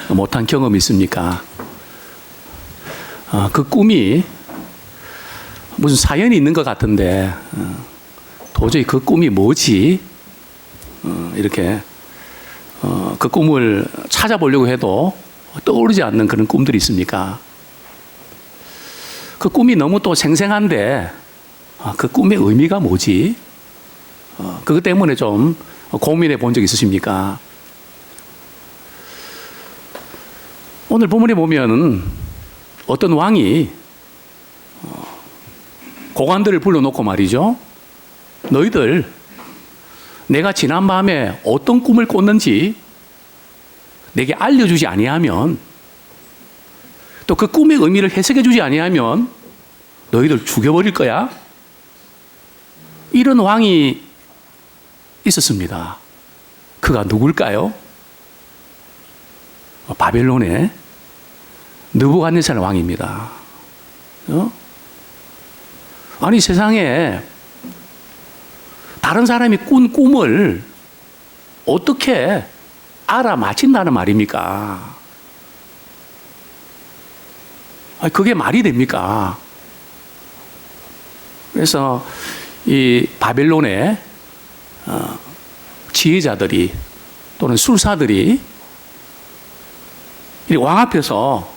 못한 경험이 있습니까? 그 꿈이 무슨 사연이 있는 것 같은데 도저히 그 꿈이 뭐지? 이렇게 그 꿈을 찾아보려고 해도 떠오르지 않는 그런 꿈들이 있습니까? 그 꿈이 너무 또 생생한데 그 꿈의 의미가 뭐지? 그것 때문에 좀 고민해 본 적 있으십니까? 오늘 본문에 보면 어떤 왕이 고관들을 불러놓고 말이죠. 너희들 내가 지난밤에 어떤 꿈을 꿨는지 내게 알려주지 아니하면, 또 그 꿈의 의미를 해석해 주지 아니하면 너희들 죽여버릴 거야. 이런 왕이 있었습니다. 그가 누굴까요? 바벨론의 느부갓네살 왕입니다. 아니, 세상에 다른 사람이 꾼 꿈을 어떻게 알아맞힌다는 말입니까? 그게 말이 됩니까? 그래서 이 바벨론의 지혜자들이 또는 술사들이 이 왕 앞에서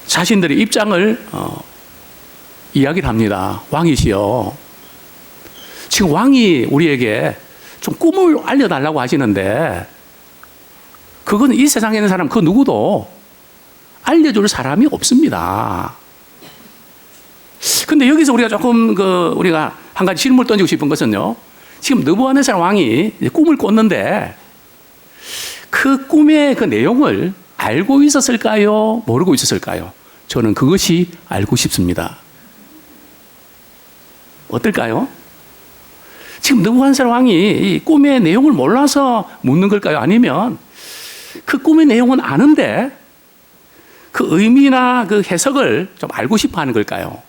자신들의 입장을 이야기를 합니다. 왕이시여, 지금 왕이 우리에게 좀 꿈을 알려달라고 하시는데 그건 이 세상에 있는 사람 그 누구도 알려줄 사람이 없습니다. 근데 여기서 우리가 조금 우리가 한 가지 질문을 던지고 싶은 것은요, 지금 느부갓네살 왕이 꿈을 꿨는데 그 꿈의 그 내용을 알고 있었을까요? 모르고 있었을까요? 저는 그것이 알고 싶습니다. 어떨까요? 지금 느부갓네살 왕이 이 꿈의 내용을 몰라서 묻는 걸까요? 아니면 그 꿈의 내용은 아는데 그 의미나 그 해석을 좀 알고 싶어 하는 걸까요?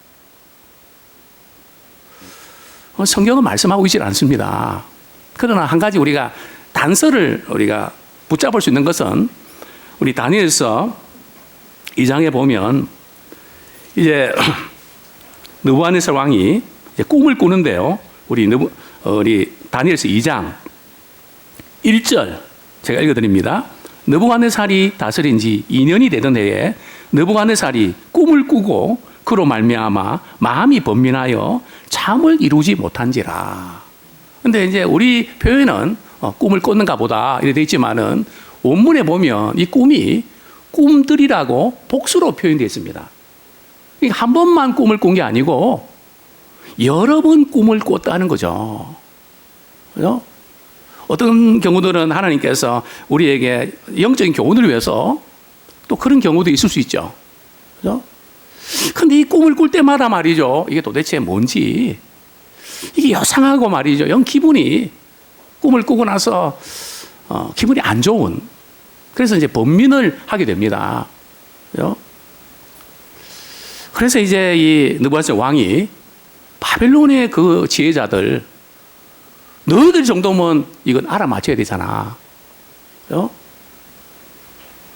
성경은 말씀하고 있지 않습니다. 그러나 한 가지 우리가 단서를 우리가 붙잡을 수 있는 것은 우리 다니엘서 2장에 보면 이제 느부갓네살 왕이 이제 꿈을 꾸는데요. 우리 다니엘서 2장 1절 제가 읽어드립니다. 느부갓네살이 다스린 지 2년이 되던 해에 느부갓네살이 꿈을 꾸고 그로 말미암아 마음이 번민하여 잠을 이루지 못한지라. 근데 이제 우리 표현은 꿈을 꿨는가 보다 이렇게 되어 있지만은 원문에 보면 이 꿈이 꿈들이라고 복수로 표현되어 있습니다. 한 번만 꿈을 꾼 게 아니고 여러 번 꿈을 꿨다는 거죠. 그죠? 어떤 경우들은 하나님께서 우리에게 영적인 교훈을 위해서 또 그런 경우도 있을 수 있죠. 그죠? 근데 이 꿈을 꿀 때마다 말이죠, 이게 도대체 뭔지, 이게 여상하고 말이죠, 영 기분이, 꿈을 꾸고 나서 기분이 안 좋은, 그래서 이제 번민을 하게 됩니다. 그죠? 그래서 이제 이 느부갓네살 왕이 바벨론의 그 지혜자들, 너희들 정도면 이건 알아맞혀야 되잖아. 그죠?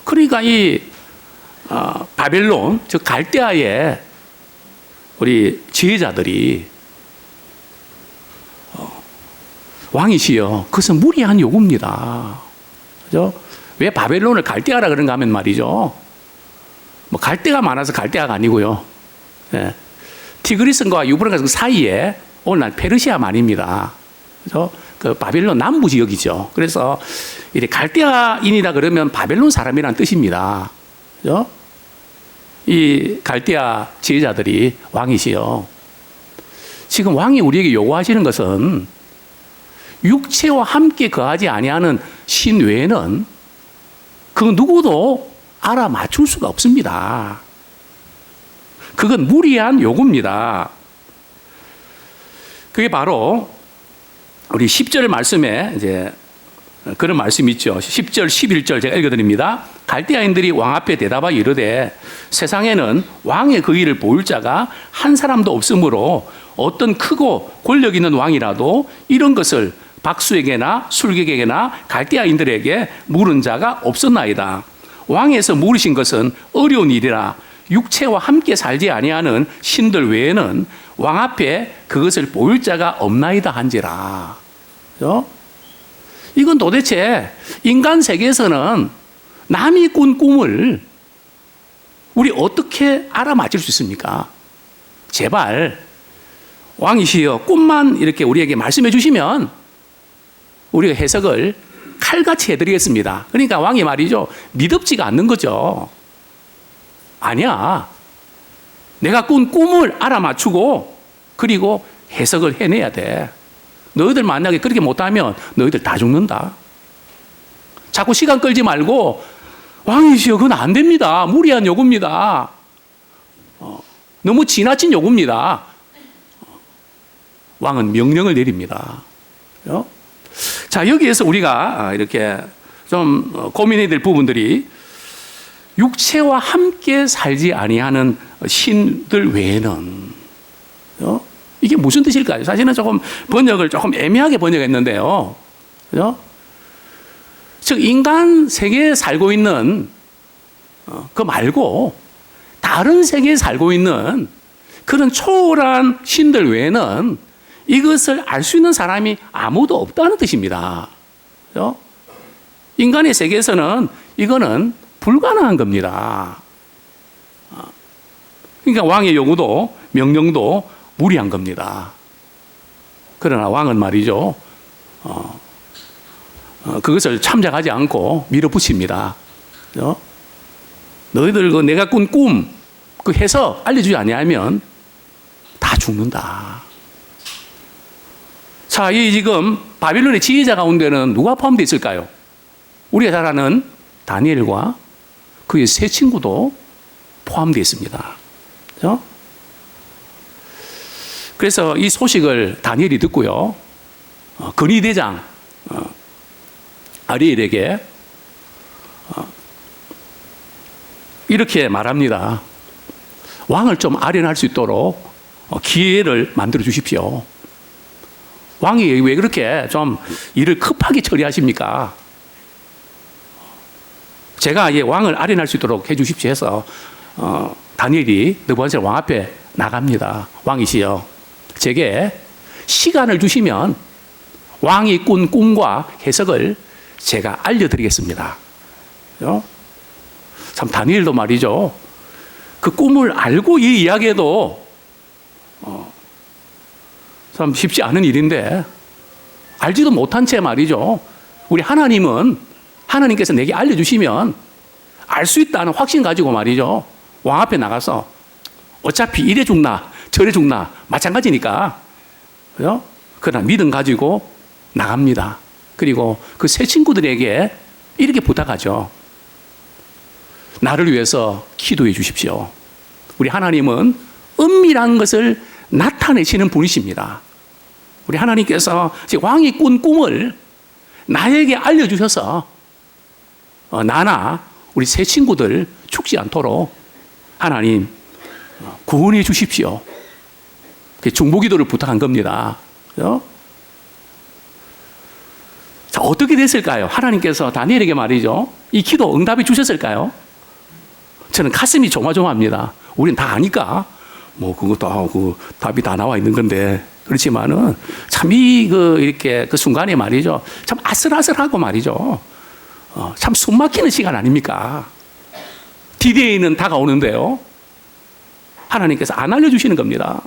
그러니까 이 바벨론, 즉 갈대아의 우리 지혜자들이 왕이시여, 그것은 무리한 요구입니다. 그죠? 왜 바벨론을 갈대아라 그런가 하면 말이죠, 뭐 갈대가 많아서 갈대아가 아니고요, 예. 티그리스과 유브라스 사이에 오늘날 페르시아 말입니다. 그죠? 그 바벨론 남부 지역이죠. 그래서 이제 갈대아인이다 그러면 바벨론 사람이라는 뜻입니다. 그죠? 이 갈대아 지혜자들이 왕이시여, 지금 왕이 우리에게 요구하시는 것은 육체와 함께 거하지 아니하는 신 외에는 그 누구도 알아맞출 수가 없습니다. 그건 무리한 요구입니다. 그게 바로 우리 10절 말씀에 이제 그런 말씀이 있죠. 10절, 11절 제가 읽어드립니다. 갈대아인들이 왕 앞에 대답하여 이르되 세상에는 왕의 그 일을 보일 자가 한 사람도 없으므로 어떤 크고 권력 있는 왕이라도 이런 것을 박수에게나 술객에게나 갈대아인들에게 물은 자가 없었나이다. 왕에서 물으신 것은 어려운 일이라 육체와 함께 살지 아니하는 신들 외에는 왕 앞에 그것을 보일 자가 없나이다 한지라. 그렇죠? 이건 도대체 인간 세계에서는 남이 꾼 꿈을 우리 어떻게 알아맞힐 수 있습니까? 제발 왕이시여 꿈만 이렇게 우리에게 말씀해 주시면 우리가 해석을 칼같이 해드리겠습니다. 그러니까 왕이 말이죠, 미덥지가 않는 거죠. 아니야. 내가 꾼 꿈을 알아맞추고 그리고 해석을 해내야 돼. 너희들 만약에 그렇게 못하면 너희들 다 죽는다. 자꾸 시간 끌지 말고 왕이시여 그건 안 됩니다. 무리한 요구입니다. 너무 지나친 요구입니다. 왕은 명령을 내립니다. 자, 여기에서 우리가 이렇게 좀 고민해야 될 부분들이 육체와 함께 살지 아니하는 신들 외에는 이게 무슨 뜻일까요? 사실은 조금 번역을 조금 애매하게 번역했는데요. 그죠? 즉 인간 세계에 살고 있는 그 말고 다른 세계에 살고 있는 그런 초월한 신들 외에는 이것을 알 수 있는 사람이 아무도 없다는 뜻입니다. 그죠? 인간의 세계에서는 이거는 불가능한 겁니다. 그러니까 왕의 요구도 명령도 무리한 겁니다. 그러나 왕은 말이죠, 그것을 참작하지 않고 밀어붙입니다. 그죠? 너희들 그 내가 꾼 꿈, 그 해석 알려주지 아니하면 다 죽는다. 자, 이 지금 바빌론의 지휘자 가운데는 누가 포함되어 있을까요? 우리가 잘 아는 다니엘과 그의 세 친구도 포함되어 있습니다. 그죠? 그래서 이 소식을 다니엘이 듣고요, 근위대장 아리엘에게 이렇게 말합니다. 왕을 좀 아련할 수 있도록 기회를 만들어 주십시오. 왕이 왜 그렇게 좀 일을 급하게 처리하십니까? 제가 왕을 아련할 수 있도록 해 주십시오 해서 다니엘이 느부갓네살 왕 앞에 나갑니다. 왕이시여, 제게 시간을 주시면 왕이 꾼 꿈과 해석을 제가 알려드리겠습니다. 참 다니엘도 말이죠, 그 꿈을 알고 이 이야기에도 참 쉽지 않은 일인데 알지도 못한 채 말이죠, 우리 하나님은 하나님께서 내게 알려주시면 알 수 있다는 확신 가지고 말이죠, 왕 앞에 나가서 어차피 이래 죽나 저래 죽나 마찬가지니까, 그죠? 그러나 믿음 가지고 나갑니다. 그리고 그 세 친구들에게 이렇게 부탁하죠. 나를 위해서 기도해 주십시오. 우리 하나님은 은밀한 것을 나타내시는 분이십니다. 우리 하나님께서 왕이 꾼 꿈을 나에게 알려주셔서 나나 우리 세 친구들 죽지 않도록 하나님 구원해 주십시오. 중보기도를 부탁한 겁니다. 그죠? 자, 어떻게 됐을까요? 하나님께서 다니엘에게 말이죠, 이 기도 응답해 주셨을까요? 저는 가슴이 조마조마합니다. 우린 다 아니까 그것도 그 답이 다 나와 있는 건데, 그렇지만은 참 이렇게 그 순간에 말이죠, 참 아슬아슬하고 말이죠, 참 숨막히는 시간 아닙니까? 디데이는 다가오는데요, 하나님께서 안 알려주시는 겁니다.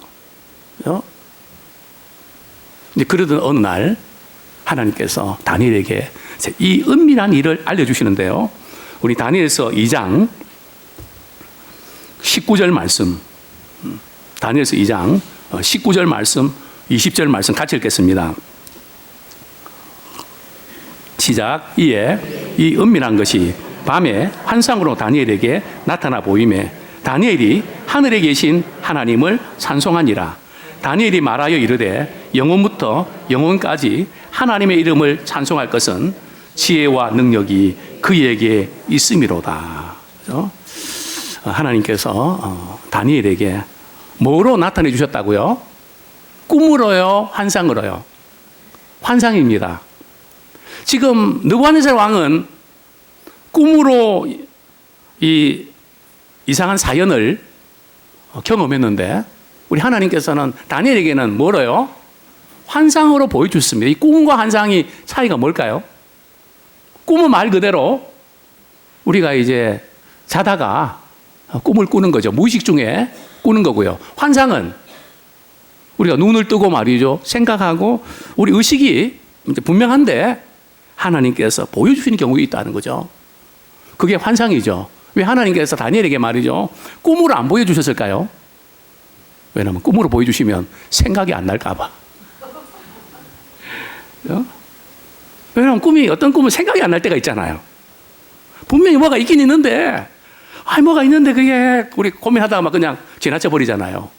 이제 그러던 어느 날 하나님께서 다니엘에게 이 은밀한 일을 알려주시는데요, 우리 다니엘서 2장 19절 말씀, 다니엘서 2장 19절 말씀, 20절 말씀 같이 읽겠습니다. 시작. 이에 이 은밀한 것이 밤에 환상으로 다니엘에게 나타나 보이매 다니엘이 하늘에 계신 하나님을 찬송하니라. 다니엘이 말하여 이르되 영원부터 영원까지 하나님의 이름을 찬송할 것은 지혜와 능력이 그에게 있음이로다. 그렇죠? 하나님께서 다니엘에게 뭐로 나타내 주셨다고요? 꿈으로요? 환상으로요? 환상입니다. 지금 느부갓네살 왕은 꿈으로 이 이상한 사연을 경험했는데 우리 하나님께서는 다니엘에게는 뭐래요? 환상으로 보여주셨습니다. 이 꿈과 환상이 차이가 뭘까요? 꿈은 말 그대로 우리가 이제 자다가 꿈을 꾸는 거죠. 무의식 중에 꾸는 거고요. 환상은 우리가 눈을 뜨고 말이죠. 생각하고 우리 의식이 이제 분명한데 하나님께서 보여주시는 경우가 있다는 거죠. 그게 환상이죠. 왜 하나님께서 다니엘에게 말이죠. 꿈으로 안 보여주셨을까요? 왜냐하면 꿈으로 보여주시면 생각이 안 날까 봐. 왜냐하면 어떤 꿈은 생각이 안 날 때가 있잖아요. 분명히 뭐가 있긴 있는데, 뭐가 있는데 그게 우리 고민하다가 막 그냥 지나쳐 버리잖아요.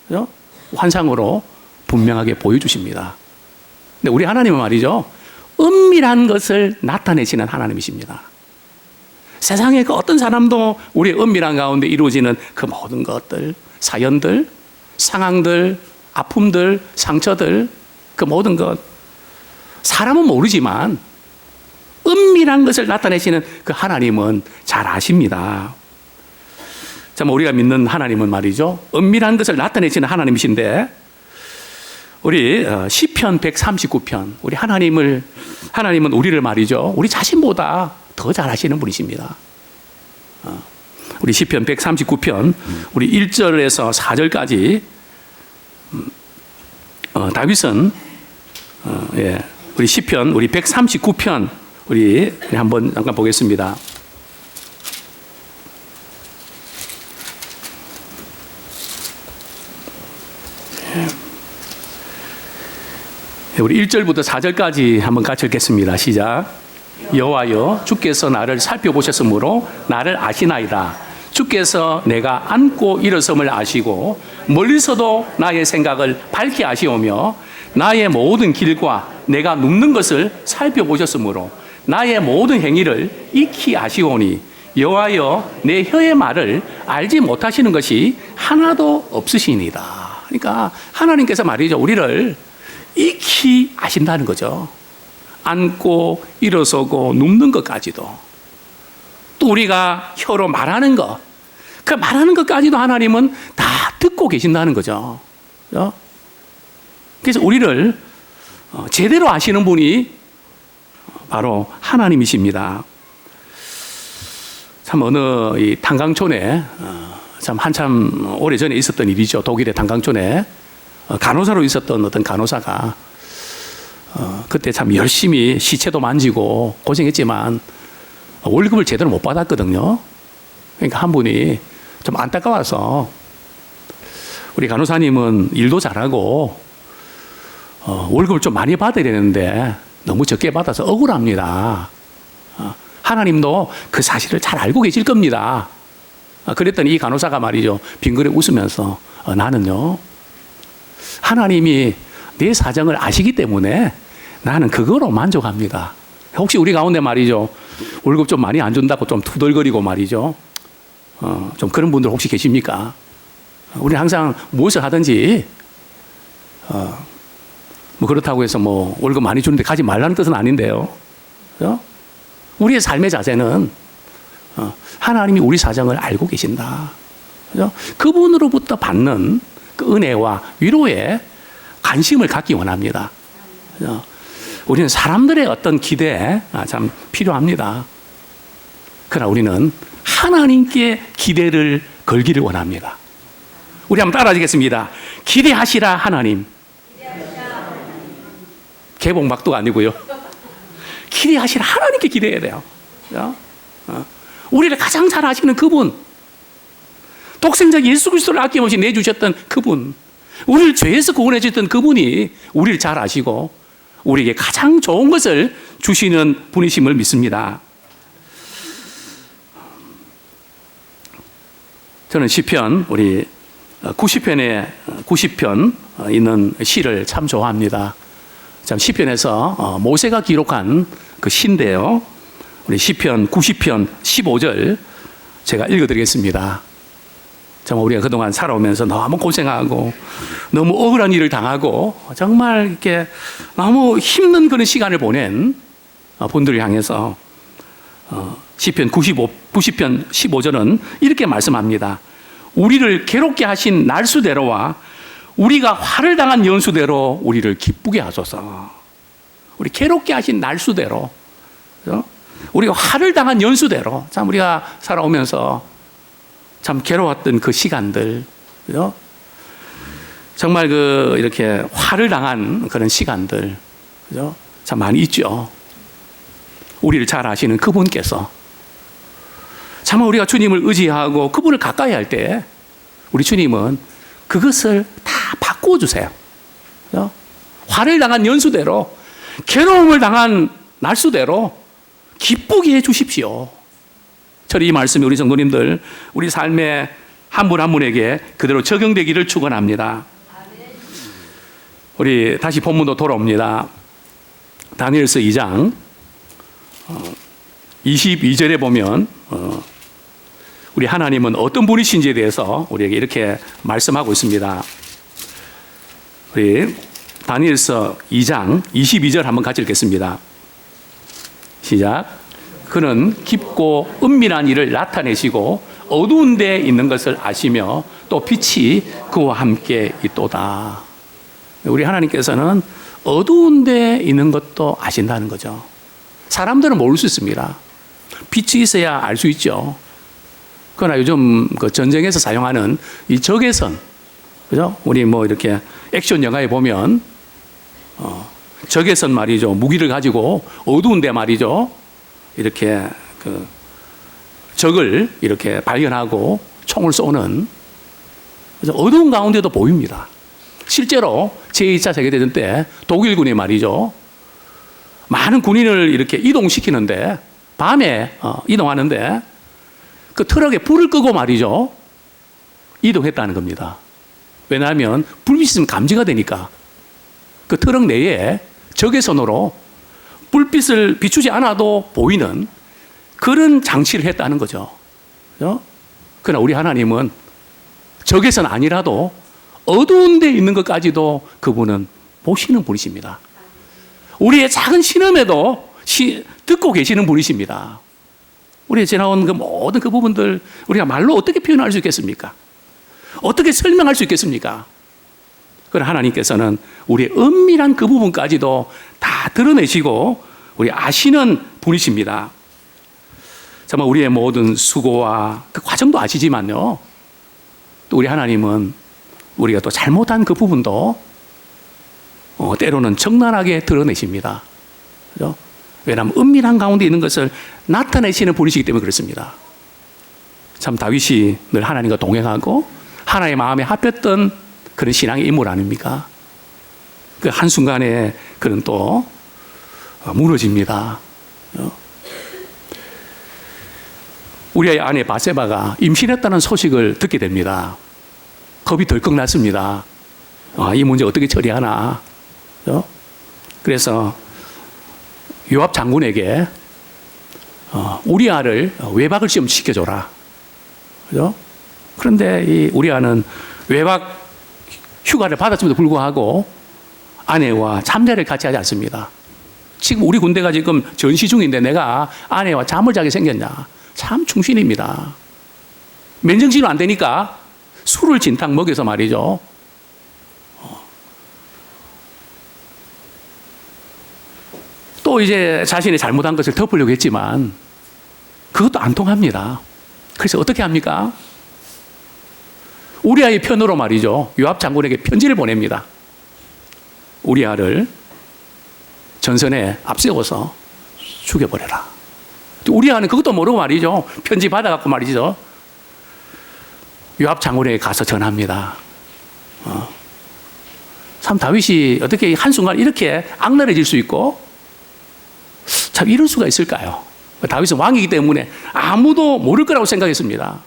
그죠? 환상으로 분명하게 보여주십니다. 근데 우리 하나님은 말이죠. 은밀한 것을 나타내시는 하나님이십니다. 세상에 그 어떤 사람도 우리의 은밀한 가운데 이루어지는 그 모든 것들, 사연들, 상황들, 아픔들, 상처들, 그 모든 것. 사람은 모르지만 은밀한 것을 나타내시는 그 하나님은 잘 아십니다. 참 우리가 믿는 하나님은 말이죠. 은밀한 것을 나타내시는 하나님이신데 우리 시편 139편 우리 하나님은 우리를 말이죠. 우리 자신보다 더 잘 아시는 분이십니다. 우리 시편 139편 우리 1절에서 4절까지 다윗은 우리 시편 우리 139편 우리 한번 잠깐 보겠습니다. 우리 1절부터 4절까지 한번 같이 읽겠습니다. 시작. 여호와여 주께서 나를 살펴보셨으므로 나를 아시나이다. 주께서 내가 앉고 일어섬을 아시고 멀리서도 나의 생각을 밝히 아시오며 나의 모든 길과 내가 눕는 것을 살펴보셨으므로 나의 모든 행위를 익히 아시오니 여호와여 내 혀의 말을 알지 못하시는 것이 하나도 없으시니이다. 그러니까 하나님께서 말이죠. 우리를 익히 아신다는 거죠. 앉고 일어서고 눕는 것까지도 또 우리가 혀로 말하는 것, 그 말하는 것까지도 하나님은 다 듣고 계신다는 거죠. 그래서 우리를 제대로 아시는 분이 바로 하나님이십니다. 참 어느 이 탄광촌에 참 한참 오래전에 있었던 일이죠. 독일의 탄광촌에 간호사로 있었던 어떤 간호사가 그때 참 열심히 시체도 만지고 고생했지만 월급을 제대로 못 받았거든요. 그러니까 한 분이 좀 안타까워서 우리 간호사님은 일도 잘하고 월급을 좀 많이 받아야 되는데 너무 적게 받아서 억울합니다. 하나님도 그 사실을 잘 알고 계실 겁니다. 그랬더니 이 간호사가 말이죠. 빙그레 웃으면서 나는요. 하나님이 내 사정을 아시기 때문에 나는 그거로 만족합니다. 혹시 우리 가운데 말이죠. 월급 좀 많이 안 준다고 좀 투덜거리고 말이죠. 좀 그런 분들 혹시 계십니까? 우리 항상 무엇을 하든지 뭐 그렇다고 해서 뭐 월급 많이 주는데 가지 말라는 뜻은 아닌데요. 그죠? 우리의 삶의 자세는 하나님이 우리 사정을 알고 계신다. 그죠? 그분으로부터 받는 그 은혜와 위로에 관심을 갖기 원합니다. 그죠? 우리는 사람들의 어떤 기대에 참 필요합니다. 그러나 우리는 하나님께 기대를 걸기를 원합니다. 우리 한번 따라하시겠습니다. 기대하시라 하나님. 개봉박도가 아니고요. 기대하시라 하나님께 기대해야 돼요. 우리를 가장 잘 아시는 그분, 독생자 예수 그리스도를 아낌없이 내주셨던 그분, 우리를 죄에서 구원해 주셨던 그분이 우리를 잘 아시고 우리에게 가장 좋은 것을 주시는 분이심을 믿습니다. 저는 시편 우리 90편 있는 시를 참 좋아합니다. 참 시편에서 모세가 기록한 그 시인데요. 우리 시편 90편 15절 제가 읽어드리겠습니다. 정말 우리가 그동안 살아오면서 너무 고생하고 너무 억울한 일을 당하고 정말 이렇게 너무 힘든 그런 시간을 보낸 분들을 향해서 시편 90편 15절은 이렇게 말씀합니다. 우리를 괴롭게 하신 날수대로와 우리가 화를 당한 연수대로 우리를 기쁘게 하소서. 우리 괴롭게 하신 날수대로, 그죠? 우리가 화를 당한 연수대로, 참 우리가 살아오면서 참 괴로웠던 그 시간들, 그죠? 정말 이렇게 화를 당한 그런 시간들, 그죠? 참 많이 있죠. 우리를 잘 아시는 그분께서 참 우리가 주님을 의지하고 그분을 가까이 할 때 우리 주님은 그것을 다 바꾸어 주세요. 그죠? 화를 당한 연수대로, 괴로움을 당한 날수대로 기쁘게 해 주십시오. 저는 이 말씀이 우리 성도님들, 우리 삶의 한 분 한 분에게 그대로 적용되기를 축원합니다. 우리 다시 본문도 돌아옵니다. 다니엘서 2장 22절에 보면 우리 하나님은 어떤 분이신지에 대해서 우리에게 이렇게 말씀하고 있습니다. 우리 다니엘서 2장 22절 한번 같이 읽겠습니다. 시작. 그는 깊고 은밀한 일을 나타내시고 어두운 데에 있는 것을 아시며 또 빛이 그와 함께 있도다. 우리 하나님께서는 어두운 데에 있는 것도 아신다는 거죠. 사람들은 모를 수 있습니다. 빛이 있어야 알 수 있죠. 그러나 요즘 그 전쟁에서 사용하는 이 적외선, 그죠? 우리 뭐 이렇게 액션 영화에 보면 적외선 말이죠. 무기를 가지고 어두운 데 말이죠. 이렇게 그 적을 이렇게 발견하고 총을 쏘는, 그래서 어두운 가운데도 보입니다. 실제로 제2차 세계대전 때 독일군이 말이죠. 많은 군인을 이렇게 이동시키는데, 밤에 이동하는데 그 트럭에 불을 끄고 말이죠. 이동했다는 겁니다. 왜냐하면 불빛이 있으면 감지가 되니까 그 트럭 내에 적외선으로 불빛을 비추지 않아도 보이는 그런 장치를 했다는 거죠. 그죠? 그러나 우리 하나님은 적외선 아니라도 어두운 데 있는 것까지도 그분은 보시는 분이십니다. 우리의 작은 신음에도 듣고 계시는 분이십니다. 우리가 지나온 그 모든 그 부분들 우리가 말로 어떻게 표현할 수 있겠습니까? 어떻게 설명할 수 있겠습니까? 그러나 하나님께서는 우리의 은밀한 그 부분까지도 다 드러내시고 우리 아시는 분이십니다. 정말 우리의 모든 수고와 그 과정도 아시지만요. 또 우리 하나님은 우리가 또 잘못한 그 부분도 때로는 적나라하게 드러내십니다. 그죠? 왜냐하면 은밀한 가운데 있는 것을 나타내시는 분이시기 때문에 그렇습니다. 참 다윗이 늘 하나님과 동행하고 하나님의 마음에 합했던 그런 신앙의 인물 아닙니까? 그 한순간에 그는 또 무너집니다. 우리의 아내 바세바가 임신했다는 소식을 듣게 됩니다. 겁이 덜컥 났습니다. 이 문제 어떻게 처리하나? 그래서 요압 장군에게 우리아를 외박을 좀 시켜줘라. 그죠? 그런데 이 우리아는 외박 휴가를 받았음에도 불구하고 아내와 잠자리를 같이 하지 않습니다. 지금 우리 군대가 지금 전시 중인데 내가 아내와 잠을 자게 생겼냐? 참 충신입니다. 맨정신은 안 되니까 술을 진탕 먹여서 말이죠. 또 이제 자신이 잘못한 것을 덮으려고 했지만 그것도 안 통합니다. 그래서 어떻게 합니까? 우리아의 편으로 말이죠. 요압 장군에게 편지를 보냅니다. 우리아를 전선에 앞세워서 죽여버려라. 우리아는 그것도 모르고 말이죠. 편지 받아갖고 말이죠. 요압 장군에게 가서 전합니다. 참 다윗이 어떻게 한순간 이렇게 악랄해질 수 있고 참 이럴 수가 있을까요? 다윗은 왕이기 때문에 아무도 모를 거라고 생각했습니다.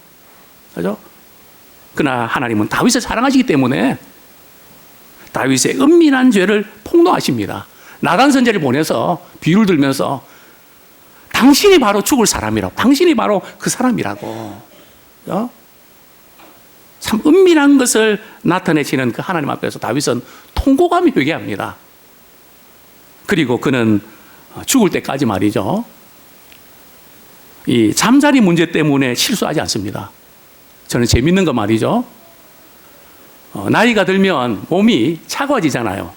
그죠? 그러나 하나님은 다윗을 사랑하시기 때문에 다윗의 은밀한 죄를 폭로하십니다. 나단 선지자를 보내서 비유를 들면서 당신이 바로 죽을 사람이라고, 당신이 바로 그 사람이라고. 그죠? 참 은밀한 것을 나타내시는 그 하나님 앞에서 다윗은 통곡하며 회개합니다. 그리고 그는 죽을 때까지 말이죠, 이 잠자리 문제 때문에 실수하지 않습니다. 저는 재밌는 거 말이죠, 나이가 들면 몸이 차가워지잖아요.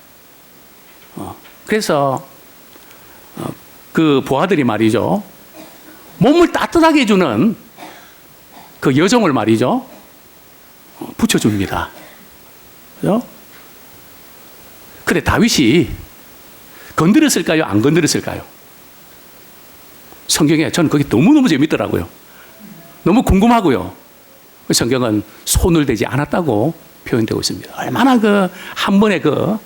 그래서 그 부하들이 말이죠, 몸을 따뜻하게 해주는 그 여종을 말이죠, 붙여줍니다. 그죠? 근데 다윗이 건드렸을까요? 안 건드렸을까요? 성경에 저는 그게 너무너무 재밌더라고요. 너무 궁금하고요. 성경은 손을 대지 않았다고 표현되고 있습니다. 얼마나 그 한 번에 그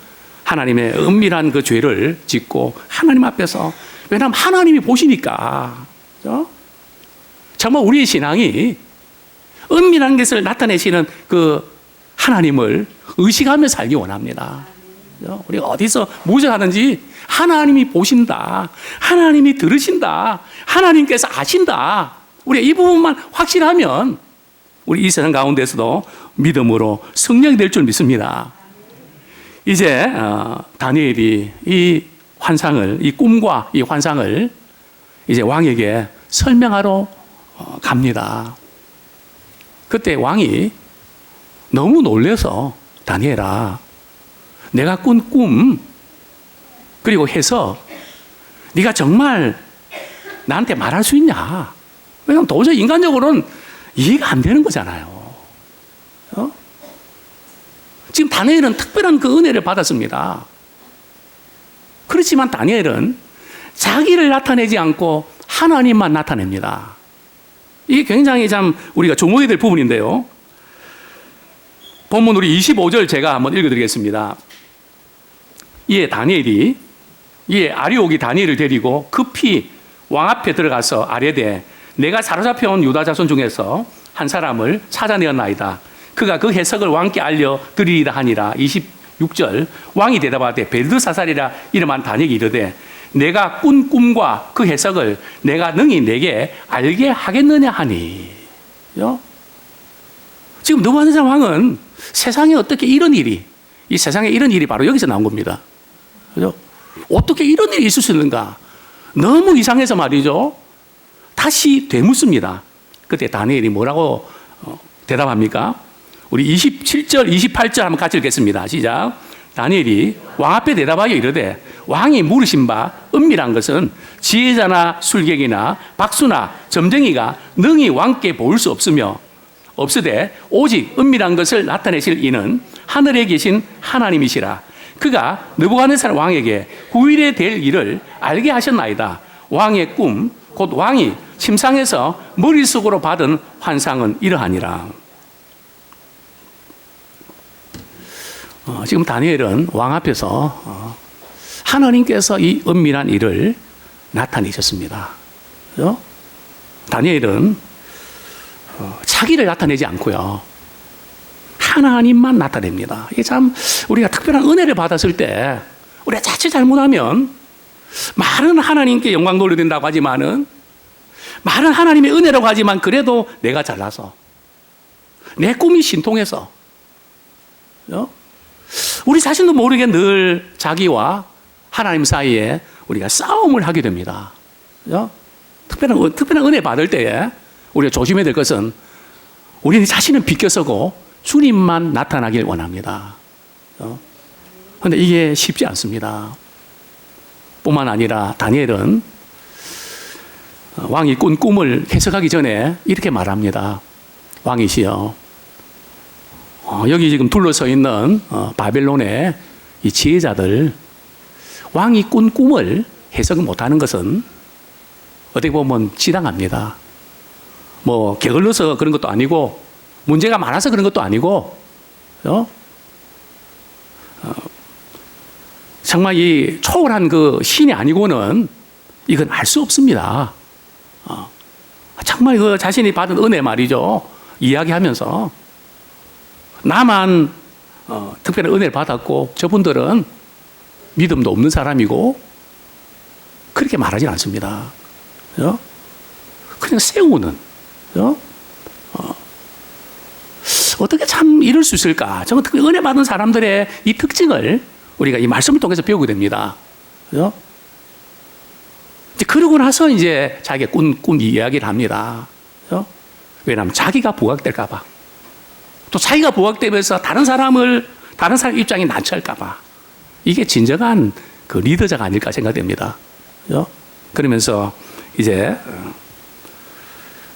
하나님의 은밀한 그 죄를 짓고 하나님 앞에서, 왜냐하면 하나님이 보시니까. 그죠? 정말 우리의 신앙이 은밀한 것을 나타내시는 그 하나님을 의식하며 살기 원합니다. 그죠? 우리가 어디서 무엇을 하는지 하나님이 보신다, 하나님이 들으신다, 하나님께서 아신다. 우리가 이 부분만 확실하면 우리 이 세상 가운데서도 믿음으로 승리하게 될 줄 믿습니다. 이제 다니엘이 이 환상을, 이 꿈과 이 환상을 이제 왕에게 설명하러 갑니다. 그때 왕이 너무 놀라서, 다니엘아, 내가 꾼 꿈 그리고 해서 네가 정말 나한테 말할 수 있냐? 왜냐하면 도저히 인간적으로는 이해가 안 되는 거잖아요. 지금 다니엘은 특별한 그 은혜를 받았습니다. 그렇지만 다니엘은 자기를 나타내지 않고 하나님만 나타냅니다. 이게 굉장히 참 우리가 주목해야 될 부분인데요. 본문 우리 25절 제가 한번 읽어드리겠습니다. 이에 아리옥이 다니엘을 데리고 급히 왕 앞에 들어가서 아뢰되 내가 사로잡혀온 유다 자손 중에서 한 사람을 찾아내었나이다. 그가 그 해석을 왕께 알려드리리라 하니라. 26절 왕이 대답하되 벨드사살이라 이름한 다니엘이 이르되 내가 꾼 꿈과 그 해석을 내가 능히 내게 알게 하겠느냐 하니. 지금 느부갓네살 왕은 세상에 어떻게 이런 일이, 이 세상에 이런 일이 바로 여기서 나온 겁니다. 그죠? 어떻게 이런 일이 있을 수 있는가? 너무 이상해서 말이죠, 다시 되묻습니다. 그때 다니엘이 뭐라고 대답합니까? 우리 27절, 28절 한번 같이 읽겠습니다. 시작. 다니엘이 왕 앞에 대답하여 이르되 왕이 물으신 바 은밀한 것은 지혜자나 술객이나 박수나 점쟁이가 능히 왕께 보일 수 없으되 오직 은밀한 것을 나타내실 이는 하늘에 계신 하나님이시라. 그가 느부갓네살 왕에게 후일에 될 일을 알게 하셨나이다. 왕의 꿈 곧 왕이 침상에서 머릿속으로 받은 환상은 이러하니라. 지금 다니엘은 왕 앞에서 하나님께서 이 은밀한 일을 나타내셨습니다. 그죠? 다니엘은 자기를 나타내지 않고요, 하나님만 나타냅니다. 이게 참 우리가 특별한 은혜를 받았을 때 우리가 자칫 잘못하면 말은 하나님께 영광 돌려된다고 하지만은, 말은 하나님의 은혜라고 하지만 그래도 내가 잘나서 내 꿈이 신통해서 우리 자신도 모르게 늘 자기와 하나님 사이에 우리가 싸움을 하게 됩니다. 특별한 은혜 받을 때에 우리가 조심해야 될 것은 우리 자신은 비껴서고 주님만 나타나길 원합니다. 그런데 이게 쉽지 않습니다. 뿐만 아니라 다니엘은 왕이 꾼 꿈을 해석하기 전에 이렇게 말합니다. 왕이시여, 여기 지금 둘러서 있는 바벨론의 이 지혜자들, 왕이 꾼 꿈을 해석을 못하는 것은 어떻게 보면 지당합니다. 뭐 게을러서 그런 것도 아니고 문제가 많아서 그런 것도 아니고, 정말 이 초월한 그 신이 아니고는 이건 알 수 없습니다. 정말 그 자신이 받은 은혜 말이죠, 이야기하면서 나만 특별한 은혜를 받았고 저분들은 믿음도 없는 사람이고, 그렇게 말하지 않습니다. 그냥 세우는. 어떻게 참 이럴 수 있을까? 저는 특히 은혜 받은 사람들의 이 특징을 우리가 이 말씀을 통해서 배우게 됩니다. 그죠? 이제 그러고 나서 이제 자기의 꿈 이야기를 합니다. 그죠? 왜냐하면 자기가 부각될까봐. 또 자기가 부각되면서 다른 사람 입장이 난처할까봐. 이게 진정한 그 리더자가 아닐까 생각됩니다. 그죠? 그러면서 이제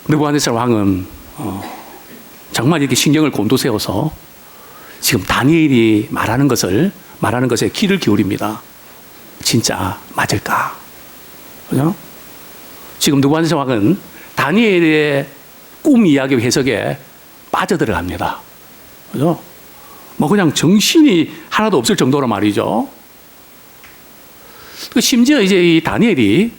느부갓네살 왕은 정말 이렇게 신경을 곤두세워서 지금 다니엘이 말하는 것에 귀를 기울입니다. 진짜 맞을까? 그죠? 지금 느부갓네살 왕은 다니엘의 꿈 이야기 해석에 빠져들어갑니다. 그죠? 뭐 그냥 정신이 하나도 없을 정도로 말이죠. 심지어 이제 이 다니엘이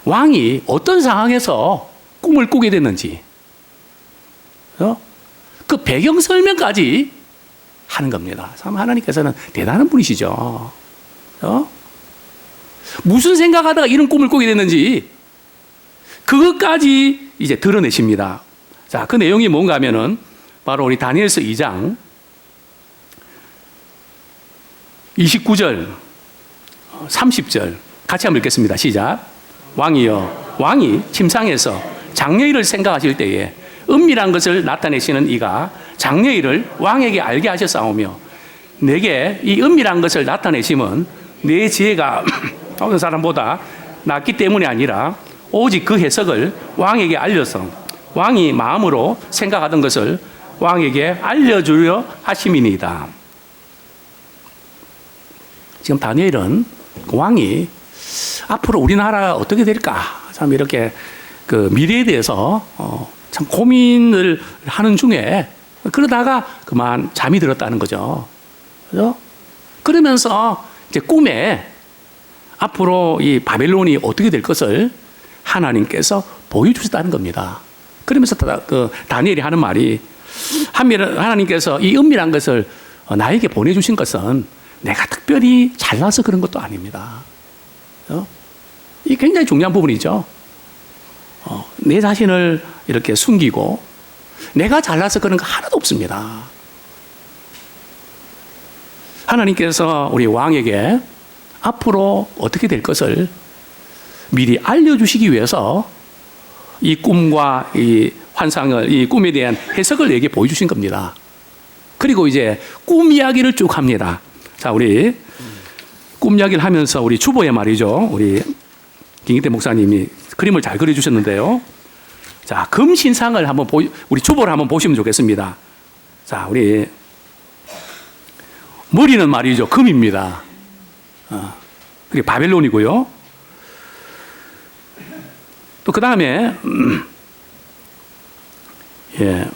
왕이 어떤 상황에서 꿈을 꾸게 됐는지, 그 배경 설명까지 하는 겁니다. 참 하나님께서는 대단한 분이시죠. 무슨 생각하다가 이런 꿈을 꾸게 됐는지 그것까지 이제 드러내십니다. 자, 그 내용이 뭔가 하면은 바로 우리 다니엘서 2장 29절, 30절 같이 한번 읽겠습니다. 시작. 왕이여, 왕이 침상에서 장래일을 생각하실 때에 은밀한 것을 나타내시는 이가 장래일을 왕에게 알게 하셨사오며 내게 이 은밀한 것을 나타내심은 내 지혜가 어떤 사람보다 낫기 때문이 아니라 오직 그 해석을 왕에게 알려서 왕이 마음으로 생각하던 것을 왕에게 알려주려 하심이니이다. 지금 다니엘은 그 왕이 앞으로 우리나라가 어떻게 될까 참 이렇게 그 미래에 대해서 참 고민을 하는 중에 그러다가 그만 잠이 들었다는 거죠. 그죠? 그러면서 이제 꿈에 앞으로 이 바벨론이 어떻게 될 것을 하나님께서 보여주셨다는 겁니다. 그러면서 그 다니엘이 하는 말이 하나님께서 이 은밀한 것을 나에게 보내주신 것은 내가 특별히 잘나서 그런 것도 아닙니다. 이 굉장히 중요한 부분이죠. 내 자신을 이렇게 숨기고 내가 잘나서 그런 거 하나도 없습니다. 하나님께서 우리 왕에게 앞으로 어떻게 될 것을 미리 알려주시기 위해서 이 꿈과 이 환상을, 이 꿈에 대한 해석을 내게 보여주신 겁니다. 그리고 이제 꿈 이야기를 쭉 합니다. 자, 우리 꿈 이야기를 하면서 우리 주보에 말이죠. 우리 김기태 목사님이 그림을 잘 그려주셨는데요. 자, 금신상을 한번 우리 주보를 한번 보시면 좋겠습니다. 자, 우리 머리는 말이죠. 금입니다. 그게 바벨론이고요. 또 그 다음에 예,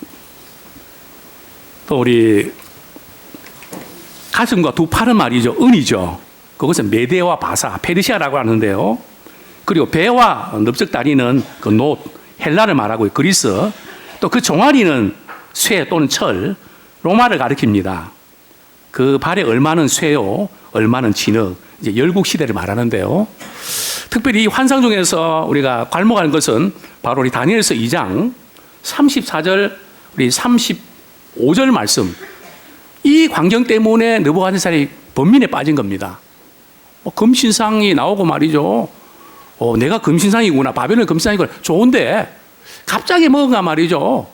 또 우리 가슴과 두 팔은 말이죠. 은이죠. 그것은 메데와 바사, 페르시아라고 하는데요. 그리고 배와 넓적 다리는 그 놋, 헬라를 말하고 그리스, 또 그 종아리는 쇠 또는 철, 로마를 가리킵니다. 그 발에 얼마는 쇠요, 얼마는 진흙, 이제 열국 시대를 말하는데요. 특별히 이 환상 중에서 우리가 괄목하는 것은 바로 우리 다니엘서 2장 34절, 우리 35절 말씀. 이 광경 때문에 느부갓네살이 번민에 빠진 겁니다. 금신상이 나오고 말이죠. 내가 금신상이구나, 바벨론 금신상이구나, 좋은데 갑자기 뭔가 말이죠.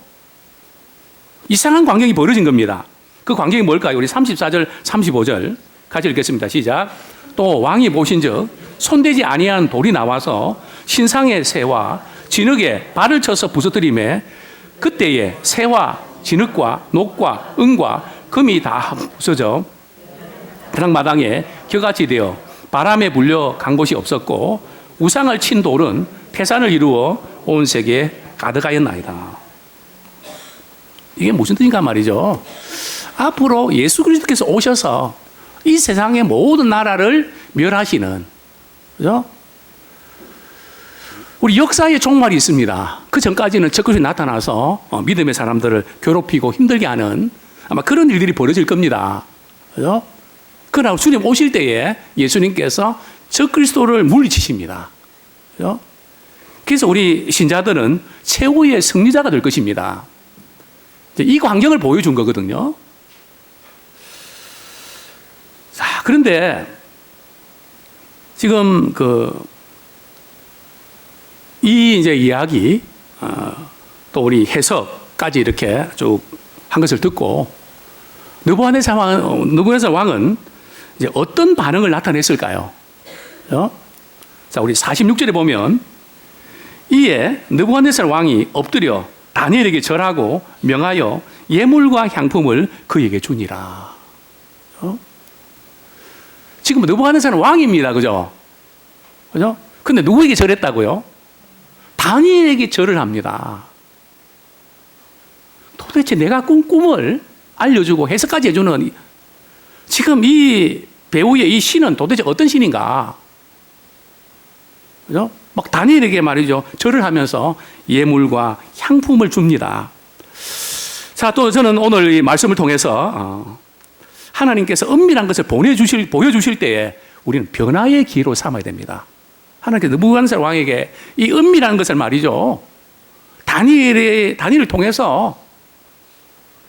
이상한 광경이 벌어진 겁니다. 그 광경이 뭘까요? 우리 34절, 35절 같이 읽겠습니다. 시작. 또 왕이 보신즉 손대지 아니한 돌이 나와서 신상의 새와 진흙에 발을 쳐서 부서뜨리매 그때에 새와 진흙과 녹과 은과 금이 다 부서져 그랑마당에 겨같이 되어 바람에 불려 간 곳이 없었고 우상을 친 돌은 태산을 이루어 온 세계에 가득하였나이다. 이게 무슨 뜻인가 말이죠. 앞으로 예수 그리스도께서 오셔서 이 세상의 모든 나라를 멸하시는, 그죠? 우리 역사의 종말이 있습니다. 그 전까지는 적그리스도가 나타나서 믿음의 사람들을 괴롭히고 힘들게 하는 아마 그런 일들이 벌어질 겁니다. 그죠? 그러나 주님 오실 때에 예수님께서 적그리스도를 물리치십니다. 그죠? 그래서 우리 신자들은 최후의 승리자가 될 것입니다. 이 광경을 보여준 거거든요. 자, 그런데 지금 이 이제 이야기, 또 우리 해석까지 이렇게 쭉 한 것을 듣고 느부갓네살 왕은 이제 어떤 반응을 나타냈을까요? 자, 우리 46절에 보면 이에 느부갓네살 왕이 엎드려 다니엘에게 절하고 명하여 예물과 향품을 그에게 주니라. 지금 느부갓네살은 왕입니다. 그죠? 그죠? 근데 누구에게 절했다고요? 다니엘에게 절을 합니다. 도대체 내가 꾼 꿈을 알려주고 해석까지 해주는 지금 이 배우의 이 신은 도대체 어떤 신인가? 그죠? 막 다니엘에게 말이죠. 절을 하면서 예물과 향품을 줍니다. 자, 또 저는 오늘 이 말씀을 통해서 하나님께서 은밀한 것을 보여주실 때에 우리는 변화의 기회로 삼아야 됩니다. 하나님께서 느부갓네살 왕에게 이 은밀한 것을 말이죠. 다니엘을 통해서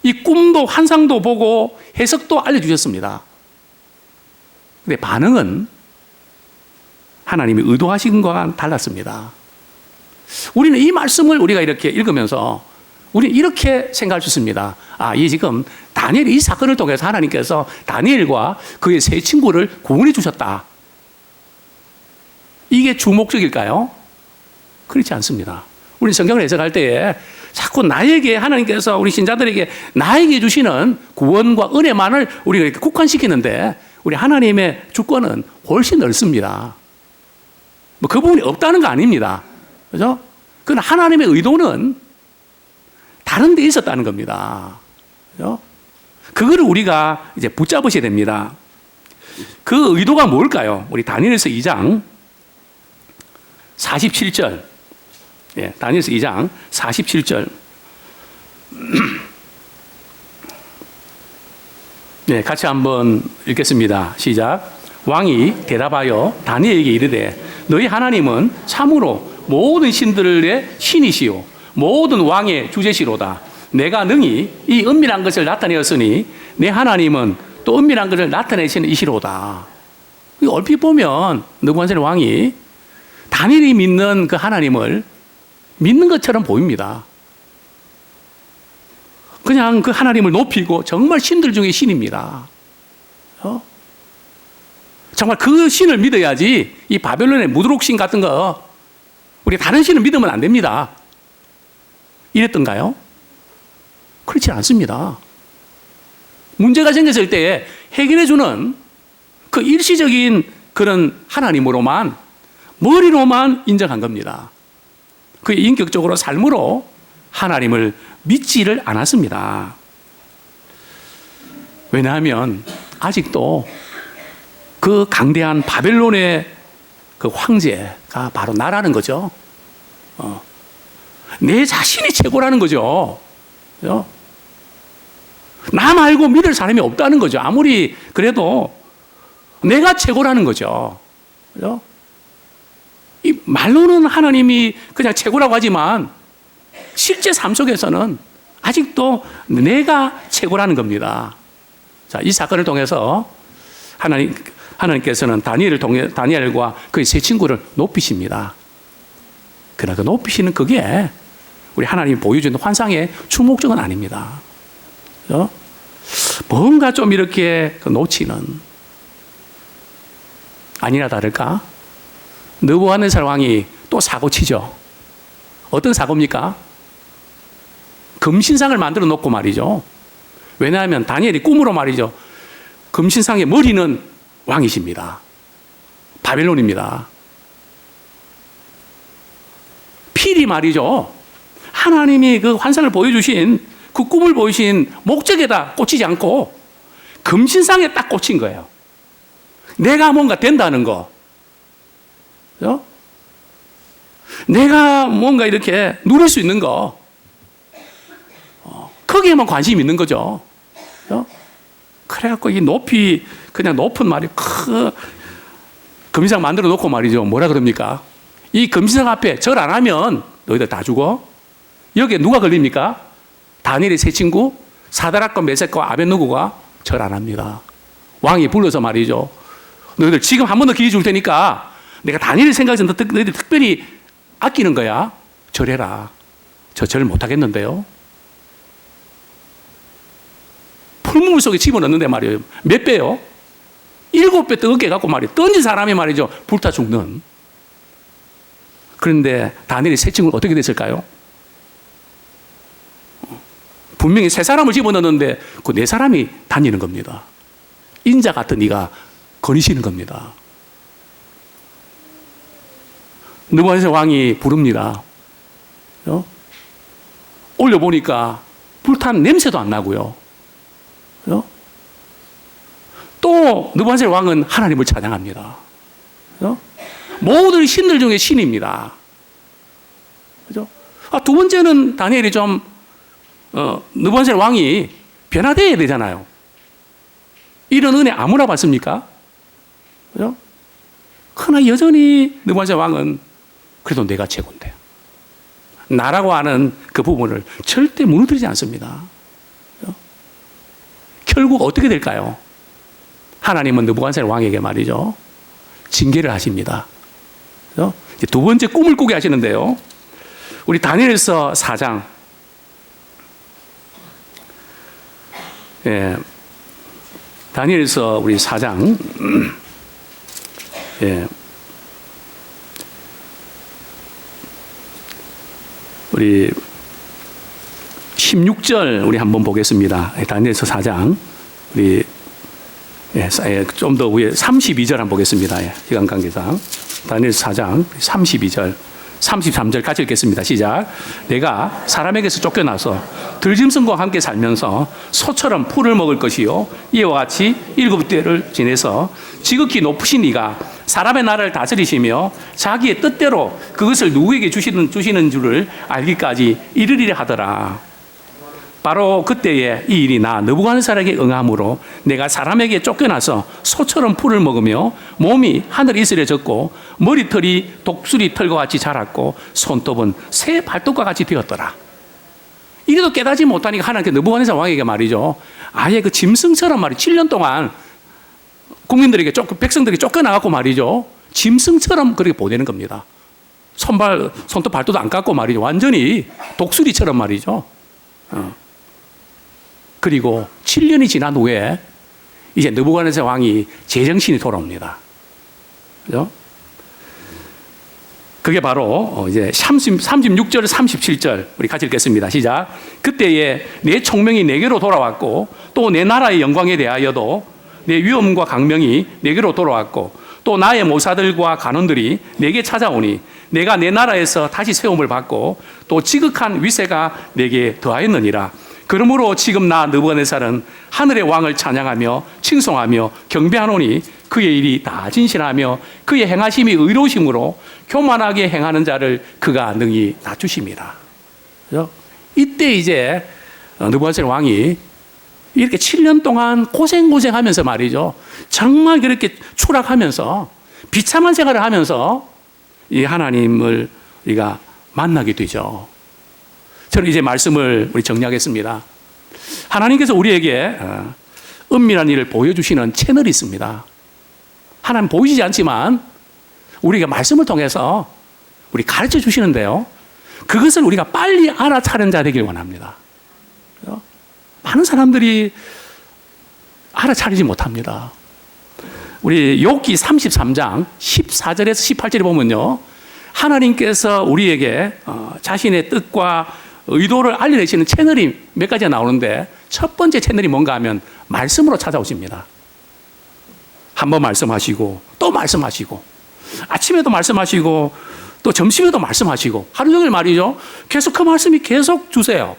이 꿈도 환상도 보고 해석도 알려주셨습니다. 근데 반응은 하나님이 의도하신 것과 달랐습니다. 우리는 이 말씀을 우리가 이렇게 읽으면서 우리는 이렇게 생각할 수 있습니다. 이 지금 다니엘이 이 사건을 통해서 하나님께서 다니엘과 그의 세 친구를 구원해 주셨다. 이게 주목적일까요? 그렇지 않습니다. 우리 성경을 해석할 때에 자꾸 나에게 하나님께서 우리 신자들에게 나에게 주시는 구원과 은혜만을 우리가 이렇게 국한시키는데 우리 하나님의 주권은 훨씬 넓습니다. 뭐 그 부분이 없다는 거 아닙니다. 그죠? 그러나 하나님의 의도는 다른 데 있었다는 겁니다. 그죠? 그거를 우리가 이제 붙잡으셔야 됩니다. 그 의도가 뭘까요? 우리 다니엘서 2장 47절. 예, 다니엘서 2장 47절. 네, 같이 한번 읽겠습니다. 시작. 왕이 대답하여 다니엘에게 이르되 너희 하나님은 참으로 모든 신들의 신이시요 모든 왕의 주제시로다. 내가 능히 이 은밀한 것을 나타내었으니 내 하나님은 또 은밀한 것을 나타내시는 이시로다. 얼핏 보면 느부갓네살 왕이 다니엘이 믿는 그 하나님을 믿는 것처럼 보입니다. 그냥 그 하나님을 높이고 정말 신들 중에 신입니다. 정말 그 신을 믿어야지 이 바벨론의 무드록 신 같은 거 우리 다른 신을 믿으면 안 됩니다. 이랬던가요? 그렇지 않습니다. 문제가 생겼을 때 해결해주는 그 일시적인 그런 하나님으로만 머리로만 인정한 겁니다. 그 인격적으로 삶으로 하나님을 믿지를 않았습니다. 왜냐하면 아직도 그 강대한 바벨론의 그 황제가 바로 나라는 거죠. 내 자신이 최고라는 거죠. 그죠? 나 말고 믿을 사람이 없다는 거죠. 아무리 그래도 내가 최고라는 거죠. 그죠? 이 말로는 하나님이 그냥 최고라고 하지만 실제 삶 속에서는 아직도 내가 최고라는 겁니다. 자, 이 사건을 통해서 하나님께서는 다니엘과 그의 세 친구를 높이십니다. 그러나 그 높이시는 그게 우리 하나님이 보여주는 환상의 주목적은 아닙니다. 그렇죠? 뭔가 좀 이렇게 놓치는 아니나 다를까? 느부갓네살 왕이 또 사고치죠. 어떤 사고입니까? 금신상을 만들어 놓고 말이죠. 왜냐하면 다니엘이 꿈으로 말이죠. 금신상의 머리는 왕이십니다. 바벨론입니다. 필히 말이죠. 하나님이 그 환상을 보여주신 그 꿈을 보이신 목적에다 꽂히지 않고 금신상에 딱 꽂힌 거예요. 내가 뭔가 된다는 거. 그죠? 내가 뭔가 이렇게 누릴 수 있는 거. 거기에만 관심이 있는 거죠. 그죠? 그래갖고 이 높이, 그냥 높은 말이 금신상 만들어 놓고 말이죠. 뭐라 그럽니까? 이 금신상 앞에 절 안 하면 너희들 다 죽어? 여기에 누가 걸립니까? 다니엘의 세 친구 사드락과 메섹과 아벳느고가 절 안 합니다. 왕이 불러서 말이죠. 너희들 지금 한 번 더 기회 줄 테니까 내가 다니엘을 생각해서 너희들 특별히 아끼는 거야. 절해라. 저 절 못하겠는데요. 풀무물 속에 집어넣는데 말이에요. 몇 배요? 7배 뜨겁게 갖고 말이에요. 던진 사람이 말이죠. 불타 죽는. 그런데 다니엘이 세 친구는 어떻게 됐을까요? 분명히 세 사람을 집어넣는데 그 네 사람이 다니는 겁니다. 인자 같은 이가 거리시는 겁니다. 느부갓네살 왕이 부릅니다. 올려보니까 불탄 냄새도 안 나고요. 또 느부갓네살 왕은 하나님을 찬양합니다. 모든 신들 중에 신입니다. 그죠? 두 번째는 다니엘이 좀 느부갓네살 왕이 변화되어야 되잖아요. 이런 은혜 아무나 받습니까? 그죠? 그러나 여전히 느부갓네살 왕은 그래도 내가 최고인데 나라고 하는 그 부분을 절대 무너뜨리지 않습니다. 그죠? 결국 어떻게 될까요? 하나님은 느부갓네살 왕에게 말이죠. 징계를 하십니다. 그죠? 이제 두 번째 꿈을 꾸게 하시는데요. 우리 다니엘서 4장. 예. 다니엘서 우리 4장. 예. 우리 16절 우리 한번 보겠습니다. 다니엘서 4장. 우리 좀 더 위에 32절 한번 보겠습니다. 시간 관계상. 다니엘서 4장 32절. 33절 같이 읽겠습니다. 시작. 내가 사람에게서 쫓겨나서 들짐승과 함께 살면서 소처럼 풀을 먹을 것이요 이와 같이 7대를 지내서 지극히 높으신 이가 사람의 나라를 다스리시며 자기의 뜻대로 그것을 누구에게 주시는 줄을 알기까지 이르리라 하더라. 바로 그때에 이 일이 나 느부갓네살에게 응함으로 내가 사람에게 쫓겨나서 소처럼 풀을 먹으며 몸이 하늘 이슬에 젖고 머리털이 독수리 털과 같이 자랐고 손톱은 새 발톱과 같이 되었더라. 이래도 깨닫지 못하니까 하나님께 느부갓네살 왕에게 말이죠. 아예 그 짐승처럼 말이 7년 동안 국민들에게 백성들이 쫓겨나갖고 말이죠. 짐승처럼 그렇게 보내는 겁니다. 손톱 발톱도 안 깎고 말이죠. 완전히 독수리처럼 말이죠. 그리고 7년이 지난 후에 이제 느부갓네살 왕이 제정신이 돌아옵니다. 그죠? 그게 바로 이제 36절, 37절 우리 같이 읽겠습니다. 시작. 그때에 내 총명이 내게로 돌아왔고 또 내 나라의 영광에 대하여도 내 위엄과 강명이 내게로 돌아왔고 또 나의 모사들과 간원들이 내게 찾아오니 내가 내 나라에서 다시 세움을 받고 또 지극한 위세가 내게 더하였느니라. 그러므로 지금 나 느부갓네살은 하늘의 왕을 찬양하며 칭송하며 경배하노니 그의 일이 다 진실하며 그의 행하심이 의로우심으로 교만하게 행하는 자를 그가 능히 낮추십니다. 그렇죠? 이때 이제 느부갓네살 왕이 이렇게 7년 동안 고생하면서 말이죠. 정말 그렇게 추락하면서 비참한 생활을 하면서 이 하나님을 우리가 만나게 되죠. 저는 이제 말씀을 우리 정리하겠습니다. 하나님께서 우리에게 은밀한 일을 보여주시는 채널이 있습니다. 하나님 보이지 않지만 우리가 말씀을 통해서 우리 가르쳐 주시는데요. 그것을 우리가 빨리 알아차는 자 되길 원합니다. 많은 사람들이 알아차리지 못합니다. 우리 욥기 33장 14절에서 18절에 보면요. 하나님께서 우리에게 자신의 뜻과 의도를 알려내시는 채널이 몇 가지가 나오는데 첫 번째 채널이 뭔가 하면 말씀으로 찾아오십니다. 한번 말씀하시고 또 말씀하시고 아침에도 말씀하시고 또 점심에도 말씀하시고 하루 종일 말이죠. 계속 그 말씀이 계속 주세요.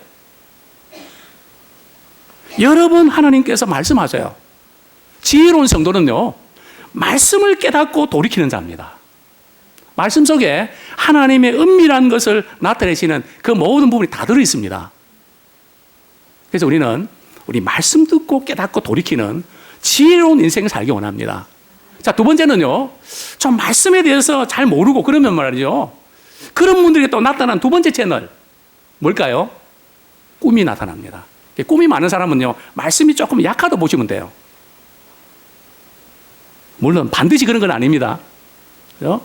여러분 하나님께서 말씀하세요. 지혜로운 성도는요. 말씀을 깨닫고 돌이키는 자입니다. 말씀 속에 하나님의 은밀한 것을 나타내시는 그 모든 부분이 다 들어있습니다. 그래서 우리는 우리 말씀 듣고 깨닫고 돌이키는 지혜로운 인생을 살기 원합니다. 자, 두 번째는요. 좀 말씀에 대해서 잘 모르고 그러면 말이죠. 그런 분들이 또 나타난 두 번째 채널 뭘까요? 꿈이 나타납니다. 꿈이 많은 사람은요, 말씀이 조금 약하다 보시면 돼요. 물론 반드시 그런 건 아닙니다. 그죠?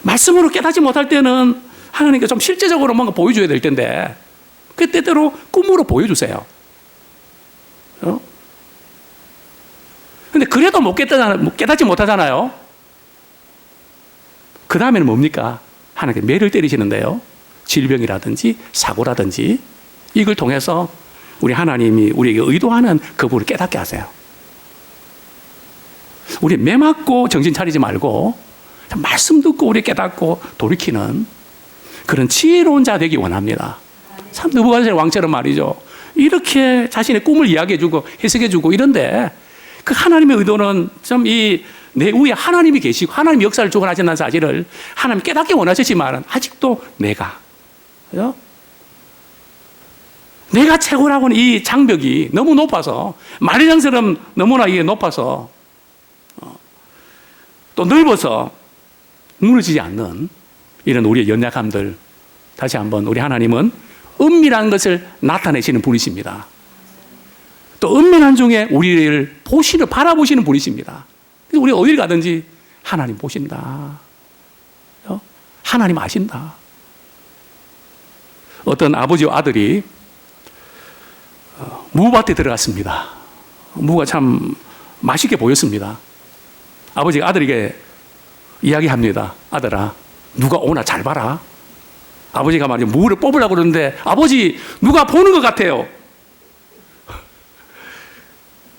말씀으로 깨닫지 못할 때는 하나님께 좀 실제적으로 뭔가 보여줘야 될 텐데, 그때대로 꿈으로 보여주세요. 근데 그래도 못 깨닫지 못하잖아요. 그 다음에는 뭡니까? 하나님께 매를 때리시는데요. 질병이라든지 사고라든지 이걸 통해서 우리 하나님이 우리에게 의도하는 그 부분을 깨닫게 하세요. 우리 매 맞고 정신 차리지 말고 말씀 듣고 우리 깨닫고 돌이키는 그런 지혜로운 자 되기 원합니다. 참 느부갓네살 왕처럼 말이죠. 이렇게 자신의 꿈을 이야기해주고 해석해주고 이런데 그 하나님의 의도는 좀 이 내 위에 하나님이 계시고 하나님이 역사를 주관하신다는 사실을 하나님 깨닫게 원하셨지만 아직도 내가 최고라고 하는 이 장벽이 너무 높아서 마리장처럼 너무나 이게 높아서 또 넓어서 무너지지 않는 이런 우리의 연약함들, 다시 한번 우리 하나님은 은밀한 것을 나타내시는 분이십니다. 또 은밀한 중에 우리를 바라보시는 분이십니다. 그래서 우리 어딜 가든지 하나님 보신다. 하나님 아신다. 어떤 아버지와 아들이 무밭에 들어갔습니다. 무가 참 맛있게 보였습니다. 아버지가 아들에게 이야기합니다. 아들아, 누가 오나 잘 봐라. 아버지가 말이죠, 무를 뽑으려고 그러는데 아버지, 누가 보는 것 같아요.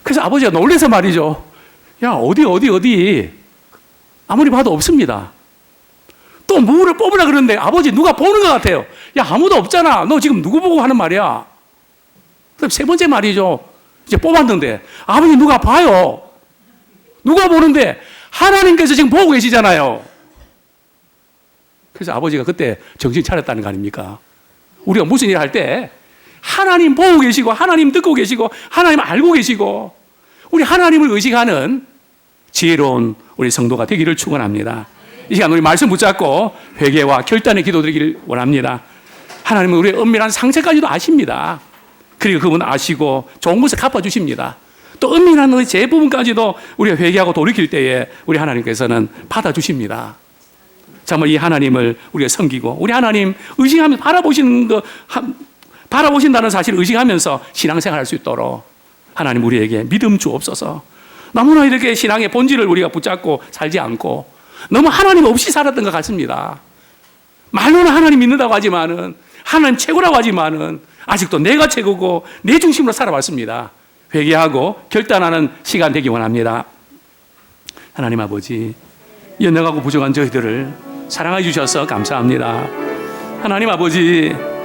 그래서 아버지가 놀라서 말이죠. 야, 어디. 아무리 봐도 없습니다. 또 무를 뽑으려고 그러는데 아버지, 누가 보는 것 같아요. 야, 아무도 없잖아. 너 지금 누구 보고 하는 말이야? 그럼 세 번째 말이죠. 이제 뽑았는데 아버지, 누가 봐요. 누가 보는데 하나님께서 지금 보고 계시잖아요. 그래서 아버지가 그때 정신 차렸다는 거 아닙니까? 우리가 무슨 일 할 때 하나님 보고 계시고 하나님 듣고 계시고 하나님 알고 계시고 우리 하나님을 의식하는 지혜로운 우리 성도가 되기를 축원합니다. 이 시간 우리 말씀 붙잡고 회개와 결단의 기도드리기를 원합니다. 하나님은 우리의 은밀한 상처까지도 아십니다. 그리고 그분 아시고 좋은 것을 갚아주십니다. 또 은밀한 우리 제 부분까지도 우리가 회개하고 돌이킬 때에 우리 하나님께서는 받아주십니다. 정말 이 하나님을 우리가 섬기고 우리 하나님 의식하면서 바라보신다는 사실을 의식하면서 신앙생활 할 수 있도록 하나님 우리에게 믿음 주옵소서. 너무나 이렇게 신앙의 본질을 우리가 붙잡고 살지 않고 너무 하나님 없이 살았던 것 같습니다. 말로는 하나님 믿는다고 하지만은 하나님 최고라고 하지만은 아직도 내가 최고고 내 중심으로 살아왔습니다. 회개하고 결단하는 시간 되기 원합니다. 하나님 아버지, 연약하고 부족한 저희들을 사랑해 주셔서 감사합니다. 하나님 아버지,